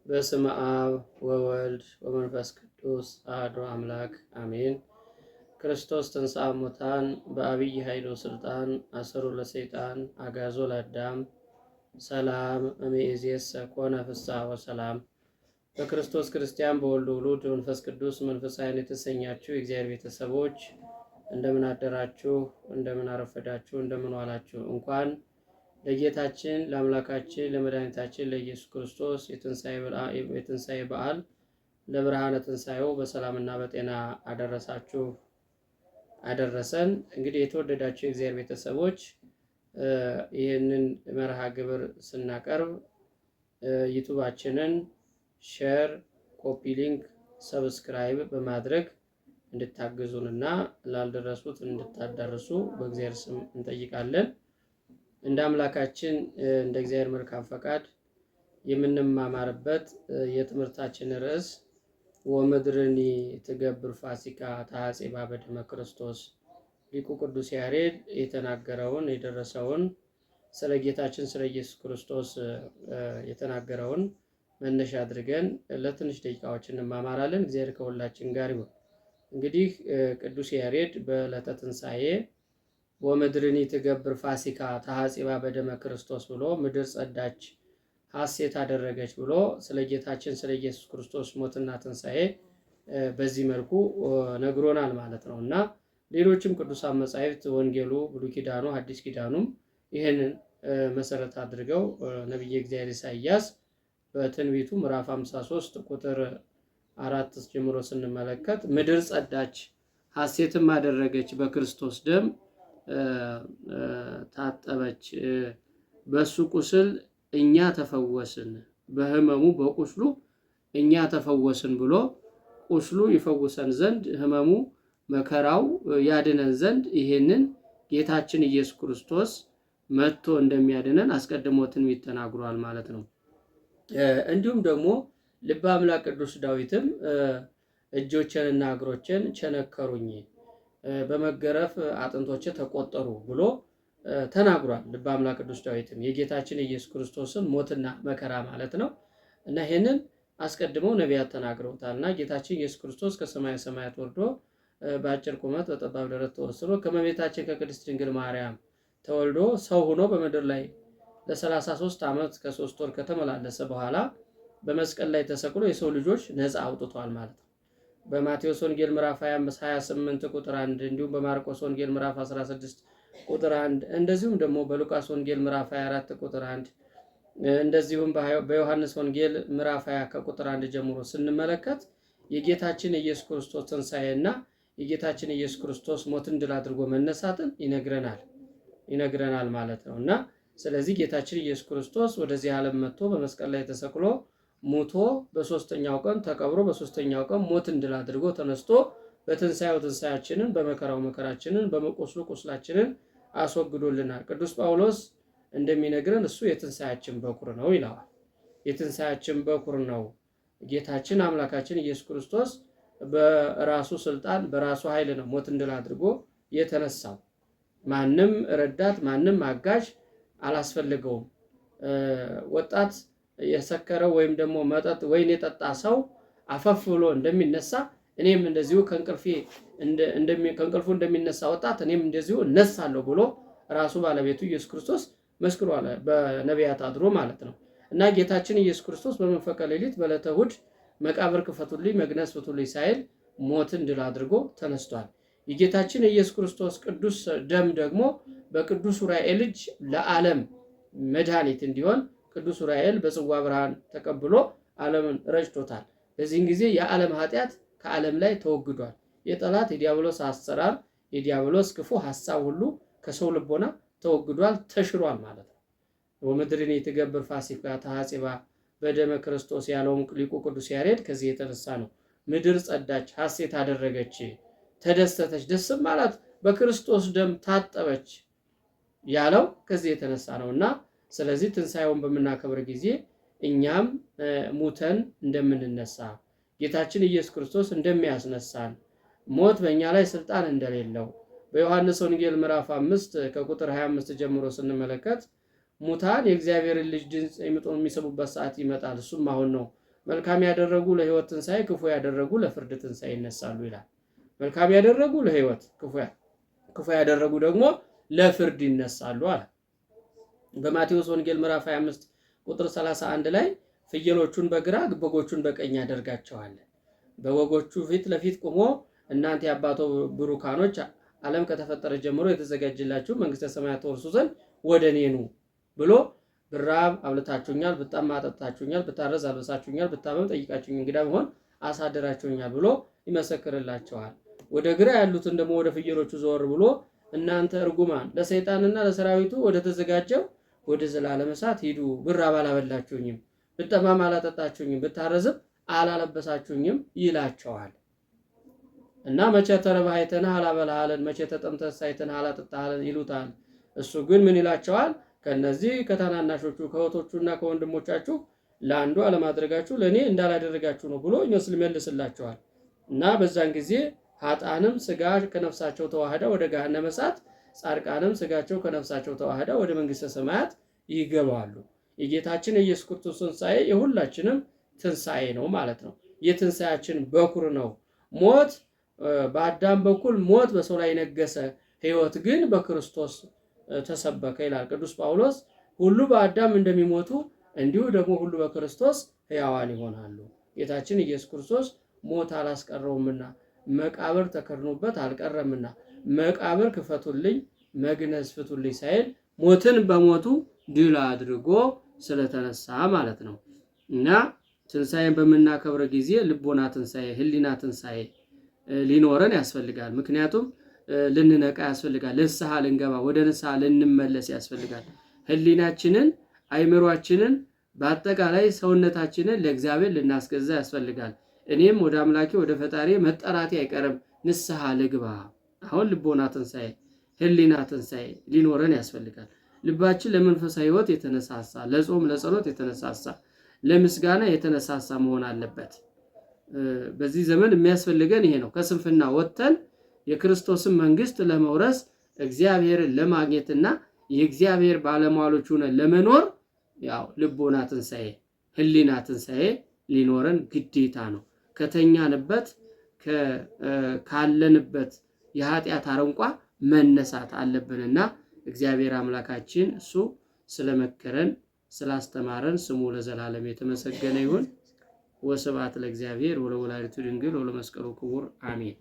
በስመ አብ ወወልድ ወመንፈስ ቅዱስ አሐዱ አምላክ አሜን። ክርስቶስ ተንሥአ እሙታን በአብይ ኃይሉ ስልጣን አሰሮ ለሰይጣን አጋዞ ለአዳም ሰላም እምይእዜሰ ኮነ ፍስሐ ወሰላም። በክርስቶስ ክርስቲያን በወልድ ውሉድ መንፈስ ቅዱስ መንፈሳውያን የተሰኛችሁ የእግዚአብሔር ቤተሰቦች እንደምን አደራችሁ? እንደምን አረፈዳችሁ? እንደምን ዋላችሁ? እንኳን ለጌታችን ለአምላካችን ለመድኃኒታችን ለኢየሱስ ክርስቶስ የትንሣኤ በዓል ለብርሃነ ትንሣኤው በሰላምና በጤና አደረሳችሁ አደረሰን። እንግዲህ የተወደዳችሁ የእግዚአብሔር ቤተሰቦች ይህንን መርሃ ግብር ስናቀርብ ዩቱባችንን ሼር፣ ኮፒ ሊንክ፣ ሰብስክራይብ በማድረግ እንድታግዙንና ላልደረሱት እንድታዳርሱ በእግዚአብሔር ስም እንጠይቃለን። እንደ አምላካችን እንደ እግዚአብሔር መልካም ፈቃድ የምንማማርበት የትምህርታችን ርዕስ ወምድርኒ ትገብር ፋሲካ ተሐጽባ በደመ ክርስቶስ፣ ሊቁ ቅዱስ ያሬድ የተናገረውን የደረሰውን ስለ ጌታችን ስለ ኢየሱስ ክርስቶስ የተናገረውን መነሻ አድርገን ለትንሽ ደቂቃዎች እንማማራለን። እግዚአብሔር ከሁላችን ጋር ይሁን። እንግዲህ ቅዱስ ያሬድ በዕለተ ትንሣኤ ወምድርኒ ትገብር ፋሲካ ተሐጽባ በደመ ክርስቶስ ብሎ ምድር ጸዳች ሐሴት አደረገች ብሎ ስለ ጌታችን ስለ ኢየሱስ ክርስቶስ ሞትና ትንሣኤ በዚህ መልኩ ነግሮናል ማለት ነው እና ሌሎችም ቅዱሳን መጻሕፍት ወንጌሉ፣ ብሉይ ኪዳኑ፣ አዲስ ኪዳኑም ይህንን መሰረት አድርገው ነቢየ እግዚአብሔር ኢሳይያስ በትንቢቱ ምዕራፍ 53 ቁጥር 4 ጀምሮ ስንመለከት ምድር ጸዳች ሐሴትም አደረገች፣ በክርስቶስ ደም ታጠበች፣ በሱ ቁስል እኛ ተፈወስን፣ በሕመሙ በቁስሉ እኛ ተፈወስን ብሎ ቁስሉ ይፈውሰን ዘንድ ሕመሙ መከራው ያድነን ዘንድ ይሄንን ጌታችን ኢየሱስ ክርስቶስ መጥቶ እንደሚያድነን አስቀድሞ ትንቢት ተናግሯል ማለት ነው። እንዲሁም ደግሞ ልበ አምላክ ቅዱስ ዳዊትም እጆቼንና እግሮቼን ቸነከሩኝ፣ በመገረፍ አጥንቶቼ ተቆጠሩ ብሎ ተናግሯል። ልበ አምላክ ቅዱስ ዳዊትም የጌታችን ኢየሱስ ክርስቶስን ሞትና መከራ ማለት ነው እና ይህንን አስቀድመው ነቢያት ተናግረውታል እና ጌታችን ኢየሱስ ክርስቶስ ከሰማየ ሰማያት ወርዶ በአጭር ቁመት በጠባብ ደረት ተወስኖ ከእመቤታችን ከቅድስት ድንግል ማርያም ተወልዶ ሰው ሆኖ በምድር ላይ ለ33 ዓመት ከ3 ወር ከተመላለሰ በኋላ በመስቀል ላይ ተሰቅሎ የሰው ልጆች ነፃ አውጥቷል ማለት ነው። በማቴዎስ ወንጌል ምዕራፍ 28 ቁጥር 1 እንዲሁም በማርቆስ ወንጌል ምዕራፍ 16 ቁጥር 1 እንደዚሁም ደግሞ በሉቃስ ወንጌል ምዕራፍ 24 ቁጥር 1 እንደዚሁም በዮሐንስ ወንጌል ምዕራፍ 20 ከቁጥር 1 ጀምሮ ስንመለከት የጌታችን ኢየሱስ ክርስቶስ ትንሣኤና የጌታችን ኢየሱስ ክርስቶስ ሞትን ድል አድርጎ መነሳትን ይነግረናል ማለት ነው እና ስለዚህ ጌታችን ኢየሱስ ክርስቶስ ወደዚህ ዓለም መጥቶ በመስቀል ላይ ተሰቅሎ ሙቶ በሶስተኛው ቀን ተቀብሮ በሶስተኛው ቀን ሞትን ድል አድርጎ ተነስቶ በትንሣኤው ትንሣኤያችንን በመከራው መከራችንን በመቁስሉ ቁስላችንን አስወግዶልናል። ቅዱስ ጳውሎስ እንደሚነግረን እሱ የትንሣኤያችን በኩር ነው ይለዋል። የትንሣኤያችን በኩር ነው። ጌታችን አምላካችን ኢየሱስ ክርስቶስ በራሱ ስልጣን በራሱ ኃይል ነው ሞትን ድል አድርጎ የተነሳው። ማንም ረዳት ማንም አጋዥ አላስፈልገውም። ወጣት የሰከረው ወይም ደግሞ መጠጥ ወይን የጠጣ ሰው አፈፍ ብሎ እንደሚነሳ እኔም እንደዚሁ ከእንቅልፉ እንደሚነሳ ወጣት እኔም እንደዚሁ እነሳለሁ ብሎ ራሱ ባለቤቱ ኢየሱስ ክርስቶስ መስክሯል፣ በነቢያት አድሮ ማለት ነው እና ጌታችን ኢየሱስ ክርስቶስ በመንፈቀ ሌሊት በዕለተ እሑድ መቃብር ክፈቱልኝ መግነዝ ፍቱልኝ ሳይል ሞትን ድል አድርጎ ተነስቷል። የጌታችን የኢየሱስ ክርስቶስ ቅዱስ ደም ደግሞ በቅዱስ ዑራኤል እጅ ለዓለም መድኃኒት እንዲሆን ቅዱስ ዑራኤል በጽዋ ብርሃን ተቀብሎ ዓለምን ረጭቶታል። በዚህን ጊዜ የዓለም ኃጢአት ከዓለም ላይ ተወግዷል። የጠላት የዲያብሎስ አሰራር የዲያብሎስ ክፉ ሐሳብ ሁሉ ከሰው ልቦና ተወግዷል፣ ተሽሯል ማለት ነው። ወምድርኒ ትገብር ፋሲካ ተሐጽባ በደመ ክርስቶስ ያለውን ሊቁ ቅዱስ ያሬድ ከዚህ የተነሳ ነው። ምድር ጸዳች፣ ሐሴት አደረገች፣ ተደሰተች፣ ደስም ማለት በክርስቶስ ደም ታጠበች ያለው ከዚህ የተነሳ ነው እና ስለዚህ ትንሣኤውን በምናከብር ጊዜ እኛም ሙተን እንደምንነሳ ጌታችን ኢየሱስ ክርስቶስ እንደሚያስነሳን ሞት በእኛ ላይ ስልጣን እንደሌለው በዮሐንስ ወንጌል ምዕራፍ 5 ከቁጥር 25 ጀምሮ ስንመለከት ሙታን የእግዚአብሔርን ልጅ ድምፅ የሚሰሙበት ሰዓት ይመጣል፣ እሱም አሁን ነው፣ መልካም ያደረጉ ለሕይወት ትንሣኤ፣ ክፉ ያደረጉ ለፍርድ ትንሣኤ ይነሳሉ ይላል። መልካም ያደረጉ ለሕይወት፣ ክፉ ያደረጉ ደግሞ ለፍርድ ይነሳሉ አለ። በማቴዎስ ወንጌል ምዕራፍ 25 ቁጥር 31 ላይ ፍየሎቹን በግራ በጎቹን በቀኝ ያደርጋቸዋል። በበጎቹ ፊት ለፊት ቆሞ እናንተ የአባቶ ብሩካኖች ዓለም ከተፈጠረ ጀምሮ የተዘጋጀላችሁ መንግስተ ሰማያት ተወርሱ ዘንድ ወደ እኔ ኑ ብሎ ብራብ አብልታችሁኛል፣ ብጠማ አጠጣችሁኛል፣ ብታረዝ አልብሳችሁኛል፣ ብታመም ጠይቃችሁኝ፣ እንግዳ ብሆን አሳደራችሁኛል ብሎ ይመሰክርላቸዋል። ወደ ግራ ያሉትን ደግሞ ወደ ፍየሎቹ ዘወር ብሎ እናንተ እርጉማን ለሰይጣንና ለሰራዊቱ ወደ ተዘጋጀው ወደ ዘላለም እሳት ሂዱ፣ ብራብ አላበላችሁኝም፣ ብጠማም አላጠጣችሁኝም፣ ብታረዝም አላለበሳችሁኝም ይላቸዋል። እና መቼ ተርበህ አይተንህ አላበላሃልን፣ መቼ ተጠምተህ አይተንህ አላጠጣሃልን ይሉታል። እሱ ግን ምን ይላቸዋል? ከነዚህ ከታናናሾቹ ከእህቶቹና ከወንድሞቻችሁ ለአንዱ አለማድረጋችሁ ለእኔ እንዳላደረጋችሁ ነው ብሎ ይመልስላቸዋል። እና በዛን ጊዜ ኃጥአንም ስጋ ከነፍሳቸው ተዋህዳ ወደ ገሃነመ እሳት፣ ጻድቃንም ስጋቸው ከነፍሳቸው ተዋህዳ ወደ መንግስተ ሰማያት ይገባሉ። የጌታችን የኢየሱስ ክርስቶስ ትንሣኤ የሁላችንም ትንሣኤ ነው ማለት ነው። የትንሣኤያችን በኩር ነው። ሞት በአዳም በኩል ሞት በሰው ላይ ነገሰ፣ ሕይወት ግን በክርስቶስ ተሰበከ ይላል ቅዱስ ጳውሎስ። ሁሉ በአዳም እንደሚሞቱ እንዲሁ ደግሞ ሁሉ በክርስቶስ ሕያዋን ይሆናሉ። ጌታችን ኢየሱስ ክርስቶስ ሞት አላስቀረውምና መቃብር ተከድኖበት አልቀረምና መቃብር ክፈቱልኝ መግነዝ ፍቱልኝ ሳይል ሞትን በሞቱ ድል አድርጎ ስለተነሳ ማለት ነው። እና ትንሣኤን በምናከብር ጊዜ ልቦና ትንሣኤ፣ ህሊና ትንሣኤ ሊኖረን ያስፈልጋል። ምክንያቱም ልንነቃ ያስፈልጋል። ንስሐ ልንገባ ወደ ንስሐ ልንመለስ ያስፈልጋል። ህሊናችንን፣ አይምሯችንን፣ በአጠቃላይ ሰውነታችንን ለእግዚአብሔር ልናስገዛ ያስፈልጋል። እኔም ወደ አምላኬ ወደ ፈጣሪ መጠራቴ አይቀርም ንስሐ ልግባ። አሁን ልቦና ትንሣኤ፣ ህሊና ትንሣኤ ሊኖረን ያስፈልጋል። ልባችን ለመንፈሳዊ ህይወት የተነሳሳ፣ ለጾም ለጸሎት የተነሳሳ፣ ለምስጋና የተነሳሳ መሆን አለበት። በዚህ ዘመን የሚያስፈልገን ይሄ ነው። ከስንፍና ወጥተን የክርስቶስን መንግስት ለመውረስ እግዚአብሔርን ለማግኘትና የእግዚአብሔር ባለሟሎች ሆነን ለመኖር ያው ልቦና ትንሣኤ፣ ህሊና ትንሣኤ ሊኖረን ግዴታ ነው። ከተኛንበት ካለንበት የኃጢአት አረንቋ መነሳት አለብንና እግዚአብሔር አምላካችን እሱ ስለመከረን ስላስተማረን ስሙ ለዘላለም የተመሰገነ ይሁን። ወስብሐት ለእግዚአብሔር ወለወላዲቱ ድንግል ወለመስቀሉ ክቡር አሜን።